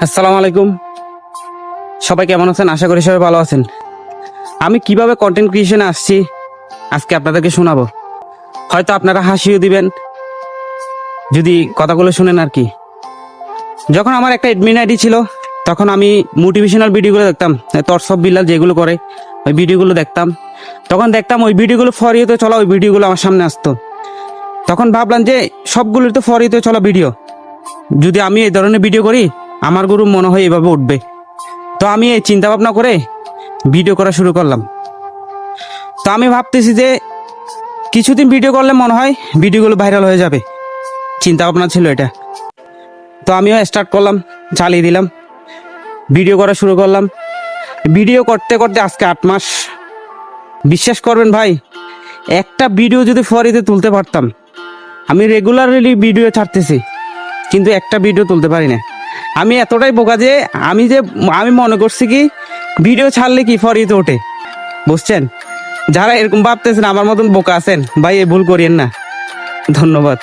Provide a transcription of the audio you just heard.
আসসালামু আলাইকুম। সবাই কেমন আছেন? আশা করি সবাই ভালো আছেন। আমি কিভাবে কন্টেন্ট ক্রিয়েশনে আসছি আজকে আপনাদেরকে শোনাবো। হয়তো আপনারা হাসিও দিবেন যদি কথাগুলো শুনেন আর কি। যখন আমার একটা এডমিন আইডি ছিল তখন আমি মোটিভেশনাল ভিডিওগুলো দেখতাম, তরসব বিল্লাল যেগুলো করে ওই ভিডিওগুলো দেখতাম। তখন দেখতাম ওই ভিডিওগুলো ফরিতে চলা, ওই ভিডিওগুলো আমার সামনে আসতো। তখন ভাবলাম যে সবগুলোর তো ফরিতে চলা ভিডিও, যদি আমি এই ধরনের ভিডিও করি আমার গুরু মনে হয় এভাবে উঠবে। তো আমি এই চিন্তা ভাবনা করে ভিডিও করা শুরু করলাম। তো আমি ভাবতেছি যে কিছুদিন ভিডিও করলে মনে হয় ভিডিওগুলো ভাইরাল হয়ে যাবে, চিন্তা ভাবনা ছিল এটা। তো আমিও স্টার্ট করলাম, চালিয়ে দিলাম, ভিডিও করা শুরু করলাম। ভিডিও করতে করতে আজকে 8 মাস। বিশ্বাস করবেন ভাই, একটা ভিডিও যদি ফরিতে তুলতে পারতাম, আমি রেগুলারলি ভিডিও ছাড়তেছি কিন্তু একটা ভিডিও তুলতে পারি না। আমি এতটাই বোকা যে আমি মনে করছি কি ভিডিও ছাড়লে কি ফরিতে ওঠে, বুঝছেন? যারা এরকম ভাবতেছেন আমার মতন বোকা আছেন ভাই, এ ভুল করিয়েন না। ধন্যবাদ।